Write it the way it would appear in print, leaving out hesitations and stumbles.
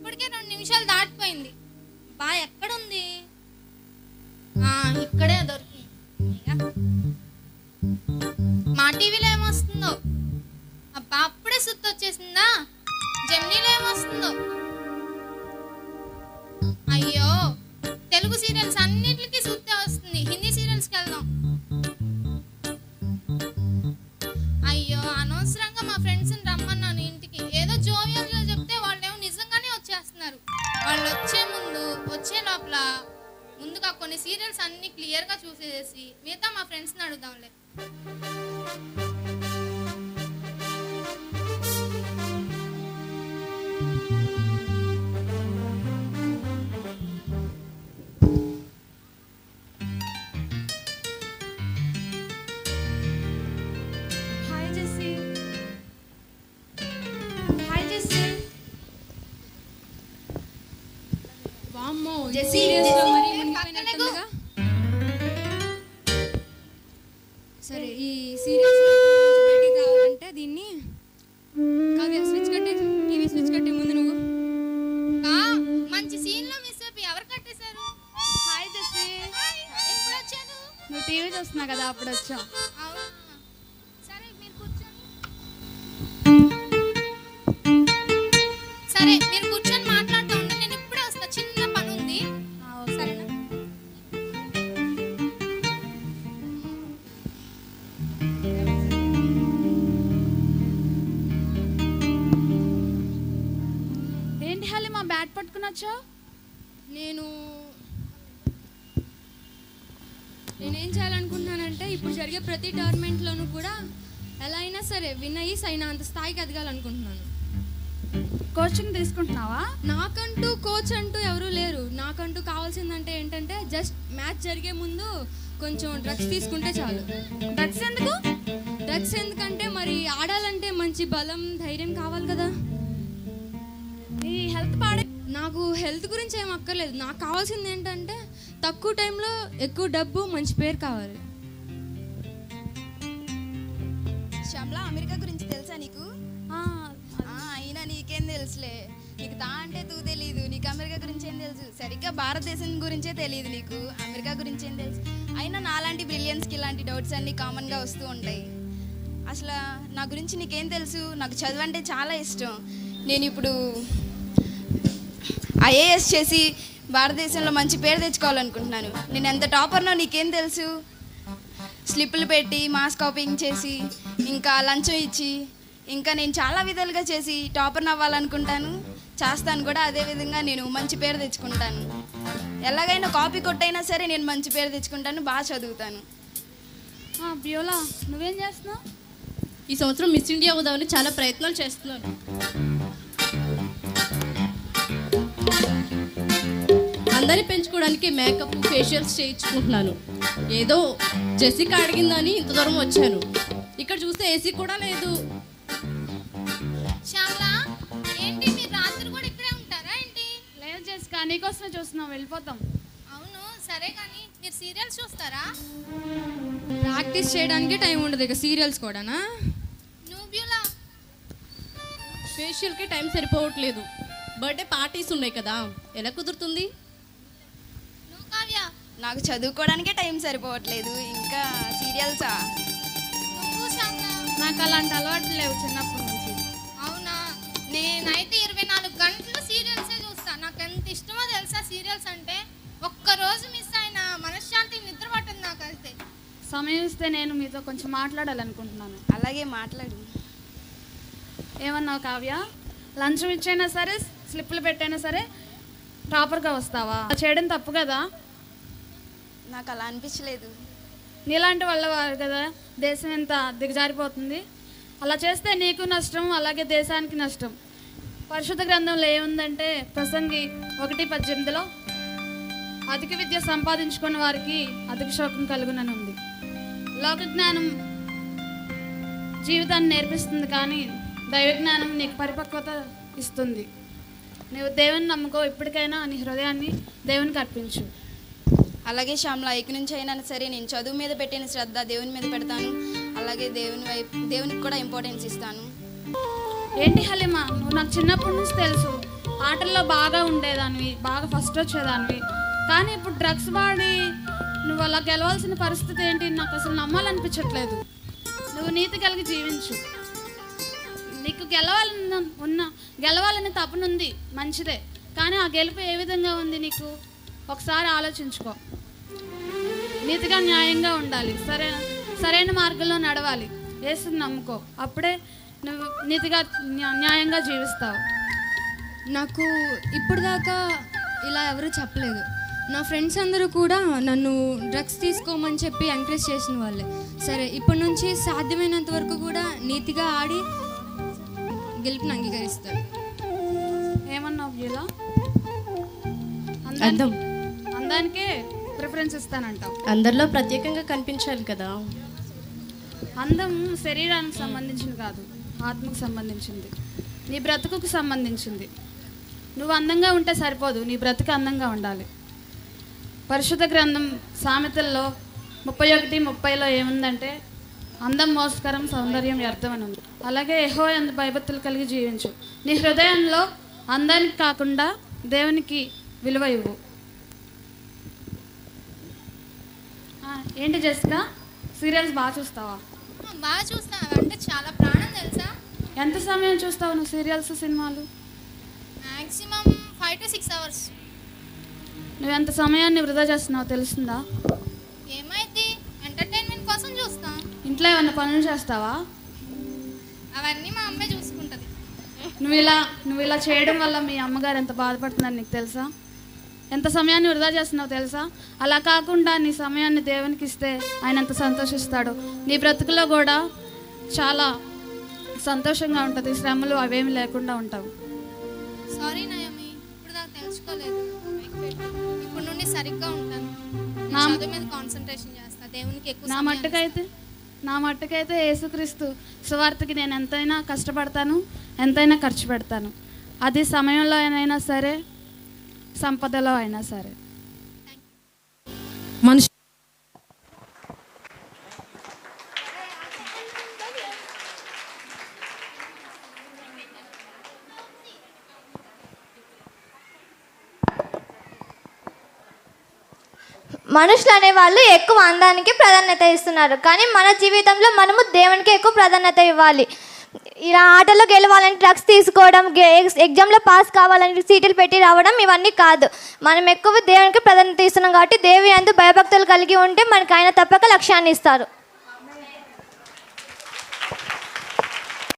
ఇప్పటికే 2 నిమిషాలు దాటిపోయింది. బా ఎక్కడుంది? ఇక్కడే దొరికింది. మా టీవీలో ఏమొస్తుందో? అబ్బా అప్పుడే సుత్తి వచ్చేసిందా? జెమినీలో ఏమొస్తుందో? అయ్యో, తెలుగు సీరియల్స్ అన్నిటికీ సుత్తే వస్తుంది. హిందీ సీరియల్స్కి వెళ్దాం. అయ్యో, అనవసరంగా మా ఫ్రెండ్స్ని రమ్మన్నాను ఇంటికి. ఏదో జోవియల్గా చెప్తే వాళ్ళేమో నిజంగానే వచ్చేస్తున్నారు. వాళ్ళు వచ్చే లోపల ముందుగా కొన్ని సీరియల్స్ అన్ని క్లియర్గా చూసేసి మిగతా మా ఫ్రెండ్స్ని అడుగుదాంలే. సరే, ఈ సీరియల్స్ బయటికి రావాలంటే దీన్ని కావ్య స్విచ్ కట్టి, టీవీ స్విచ్ కట్టి ముందు నువ్వు. మంచి సీన్ లో మిస్ అయిపోయి ఎవరు కట్టేశారు? హాయ్ జెస్సీ, ఎప్పుడు వచ్చాను? నువ్వు టీవీ చూస్తున్నా కదా, అప్పుడు వచ్చా. సరే మీరు కూర్చొని మాట్లాడుతూ ఉండండి. నేను ఇప్పుడే వస్తా, చిన్న పని ఉంది. సరేనా? ఏంటి హాలి మా బ్యాట్ పట్టుకుని వచ్చావు? నేనేం చేయాలనుకుంటున్నానంటే ఇప్పుడు జరిగే ప్రతి టోర్నమెంట్లోనూ కూడా ఎలా అయినా సరే విన్ అయ్యి అంత స్థాయికి ఎదగాలనుకుంటున్నాను. కోచింగ్ తీసుకుంటున్నావా? నాకంటూ కోచ్ అంటూ ఎవరూ లేరు. నాకంటూ కావాల్సిందంటే ఏంటంటే జస్ట్ మ్యాచ్ జరిగే ముందు కొంచెం డ్రగ్స్ తీసుకుంటే చాలు. డ్రగ్స్ ఎందుకు? డ్రగ్స్ ఎందుకంటే మరి ఆడాలంటే మంచి బలం, ధైర్యం కావాలి కదా. నీ హెల్త్ నాకు హెల్త్ గురించి ఏం అక్కర్లేదు. నాకు కావాల్సింది ఏంటంటే తక్కువ టైంలో ఎక్కువ డబ్బు, మంచి పేరు కావాలి. శ్యామ్లా, అమెరికా గురించి తెలుసా నీకు? అయినా నీకేం తెలుసులే. నీకు తా అంటే తూ తెలీదు. నీకు అమెరికా గురించి ఏం తెలుసు? సరిగ్గా భారతదేశం గురించే తెలియదు నీకు. అమెరికా గురించి ఏం తెలుసు? అయినా నాలాంటి బ్రిలియన్స్కి ఇలాంటి డౌట్స్ అన్నీ కామన్గా వస్తూ ఉంటాయి. అసలు నా గురించి నీకేం తెలుసు? నాకు చదువు అంటే చాలా ఇష్టం. నేను ఇప్పుడు ఐఏఎస్ చేసి భారతదేశంలో మంచి పేరు తెచ్చుకోవాలనుకుంటున్నాను. నేను ఎంత టాపర్నో నీకేం తెలుసు? స్లిప్పులు పెట్టి మాస్ కాపింగ్ చేసి ఇంకా లంచం ఇచ్చి ఇంకా నేను చాలా విధాలుగా చేసి టాపర్ని అవ్వాలనుకుంటాను, చేస్తాను కూడా. అదేవిధంగా నేను మంచి పేరు తెచ్చుకుంటాను. ఎలాగైనా కాపీ కొట్టైనా సరే నేను మంచి పేరు తెచ్చుకుంటాను, బాగా చదువుతాను. బ్యోలా, నువ్వేం చేస్తున్నావు? ఈ సంవత్సరం మిస్ ఇండియా అవుదామని చాలా ప్రయత్నాలు చేస్తున్నాను. అందరినీ పెంచుకోవడానికి మేకప్, ఫేషియల్స్ చేయించుకుంటున్నాను. ఏదో జెసికా అడిగిందని ఇంత దూరం వచ్చాను. ఇక్కడ చూస్తే ఏసీ కూడా లేదు. శ్యామ్లా, ఏంటి మీరు రాత్రి కూడా ఇక్కడే ఉంటారా ఏంటి? లేదు జెసికా, నీకోసమే చూస్తున్నాం, వెళ్ళిపోతాం. అవును, సరే కానీ మీరు సీరియల్స్ చూస్తారా? ప్రాక్టీస్ చేయడానికి టైం ఉండదు, ఇక సీరియల్స్ కూడానా? నువ్వు బ్యూలా? ఫేషియల్కి టైం సరిపోవట్లేదు. బర్త్డే పార్టీస్ ఉన్నాయి కదా, ఎలా కుదురుతుంది? నువ్వు కావ్య? నాకు చదువుకోవడానికే టైం సరిపోవట్లేదు, ఇంకా సీరియల్సా? నువ్వు శ్యామ్లా? నాకు అలాంటి అలవాట్లు లేవు చిన్నప్పటి నుంచి. అవునా? నేనైతే 24 గంటలు సీరియల్సే చూస్తాను. నాకు ఎంత ఇష్టమో తెలుసా సీరియల్స్ అంటే. ఒక్కరోజు మిస్ అయినా మనశ్శాంతికి నిద్ర పట్టదు నాకు. అయితే సమయం ఇస్తే నేను మీతో కొంచెం మాట్లాడాలనుకుంటున్నాను. అలాగే మాట్లాడు. ఏమన్నావు కావ్య? లంచం ఇచ్చైనా సరే, స్లిప్పులు పెట్టైనా సరే టాపర్గా వస్తావా? చేయడం తప్పు కదా. నాకు అలా అనిపించలేదు. నీలాంటి వాళ్ళ వారు కదా దేశం ఎంత దిగజారిపోతుంది. అలా చేస్తే నీకు నష్టం, అలాగే దేశానికి నష్టం. పరిశుద్ధ గ్రంథంలో ఏముందంటే ప్రసంగి 1:18 అధిక విద్య సంపాదించుకున్న వారికి అధిక శోకం కలుగునని ఉంది. లోక జ్ఞానం జీవితాన్ని నేర్పిస్తుంది, కానీ దైవ జ్ఞానం నీకు పరిపక్వత ఇస్తుంది. నువ్వు దేవుని నమ్ముకో, ఇప్పటికైనా నీ హృదయాన్ని దేవునికి అర్పించు. అలాగే శ్యామ్లా, ఇక నుంచి అయినా సరే నేను చదువు మీద పెట్టిన శ్రద్ధ దేవుని మీద పెడతాను. అలాగే దేవునికి కూడా ఇంపార్టెన్స్ ఇస్తాను. ఏంటి హలీమా, నువ్వు నాకు చిన్నప్పటి నుంచి తెలుసు. ఆటల్లో బాగా ఉండేదానివి, బాగా ఫస్ట్ వచ్చేదానివి. కానీ ఇప్పుడు డ్రగ్స్ వాడి నువ్వు అలా గెలవాల్సిన పరిస్థితి ఏంటి? నాకు అసలు నమ్మాలనిపించట్లేదు. నువ్వు నీతి కలిగి జీవించు. నీకు గెలవాలని తపనుంది, మంచిదే. కానీ ఆ గెలుపు ఏ విధంగా ఉంది నీకు ఒకసారి ఆలోచించుకో. నీతిగా న్యాయంగా ఉండాలి, సరైన మార్గంలో నడవాలి, యేసుని నమ్ముకో. అప్పుడే నువ్వు నీతిగా న్యాయంగా జీవిస్తావు. నాకు ఇప్పుడు దాకా ఇలా ఎవరు చెప్పలేదు. నా ఫ్రెండ్స్ అందరూ కూడా నన్ను డ్రగ్స్ తీసుకోమని చెప్పి ఎంకరేజ్ చేసిన వాళ్ళే. సరే, ఇప్పటి నుంచి సాధ్యమైనంత వరకు కూడా నీతిగా ఆడి గెలుపుని అంగీకరిస్తాను. ఏమన్నావు ఇలా? అందం. అందానికే ప్రిఫరెన్స్ ఇస్తానంటావు. అందరిలో ప్రత్యేకంగా కనిపించాలి కదా. అందం శరీరానికి సంబంధించింది కాదు, ఆత్మకు సంబంధించింది, నీ బ్రతుకుకు సంబంధించింది. నువ్వు అందంగా ఉంటే సరిపోదు, నీ బ్రతుకు అందంగా ఉండాలి. పరిశుద్ధ గ్రంథం సామెతల్లో 31:30 ఏముందంటే, అందం మోసకరం, సౌందర్యం వ్యర్థం అని ఉంది. అలాగే యెహోవా యందు భయభక్తులు కలిగి జీవించు. నీ హృదయంలో అందానికి కాకుండా దేవునికి విలువ ఇవ్వు. ఏంటి జెసికా, సీరియల్స్ బాగా చూస్తావా? బాగా చూస్తాను, అంటే చాలా ప్రాణం తెలుసా. ఎంత సమయం చూస్తావు నువ్వు సీరియల్స్, సినిమాలు? Maximum 5 to 6 hours. నువ్వు ఎంత సమయాన్ని వృధా చేస్తున్నావు తెలుస్తుందా? ఏమైంది, ఎంటర్టైన్మెంట్ కోసం చూస్తా. ఇంట్లో ఏమైనా పనులు చేస్తావా? అవన్నీ మా అమ్మే చూసుకుంటుంది. నువ్వు ఇలా చేయడం వల్ల మీ అమ్మగారు ఎంత బాధపడుతుందని నీకు తెలుసా? ఎంత సమయాన్ని వృధా చేస్తున్నావు తెలుసా? అలా కాకుండా నీ సమయాన్ని దేవునికి ఇస్తే ఆయన ఎంత సంతోషిస్తాడు. నీ బ్రతుకులో కూడా చాలా సంతోషంగా ఉంటుంది, శ్రమలు అవేమి లేకుండా ఉంటావు. సారీ నయమి, ఇప్పుడు దాకా తెలుసుకోలేదు. ఇప్పుడు నుండి సరిగ్గా ఉంటాను. నా- చదువు మీద కాన్సన్ట్రేషన్ చేస్తా, దేవునికి ఎక్కువ నా సమయం మట్టుకైతే యేసుక్రీస్తు సువార్తకి నేను ఎంతైనా కష్టపడతాను, ఎంతైనా ఖర్చు పెడతాను. అది సమయంలో అయినా సరే, సంపదలో అయినా సరే. మనిషి మనుషులు అనేవాళ్ళు ఎక్కువ అందానికి ప్రాధాన్యత ఇస్తున్నారు, కానీ మన జీవితంలో మనము దేవునికి ఎక్కువ ప్రాధాన్యత ఇవ్వాలి. ఇలా ఆటలో గెలవాలని డ్రగ్స్ తీసుకోవడం, ఎగ్జామ్లో పాస్ కావాలని సీట్లు పెట్టి రావడం ఇవన్నీ కాదు. మనం ఎక్కువ దేవునికి ప్రాధాన్యత ఇస్తున్నాం కాబట్టి దేవుని యందు భయభక్తులు కలిగి ఉంటే మనకు ఆయన తప్పక లక్ష్యాన్ని ఇస్తారు.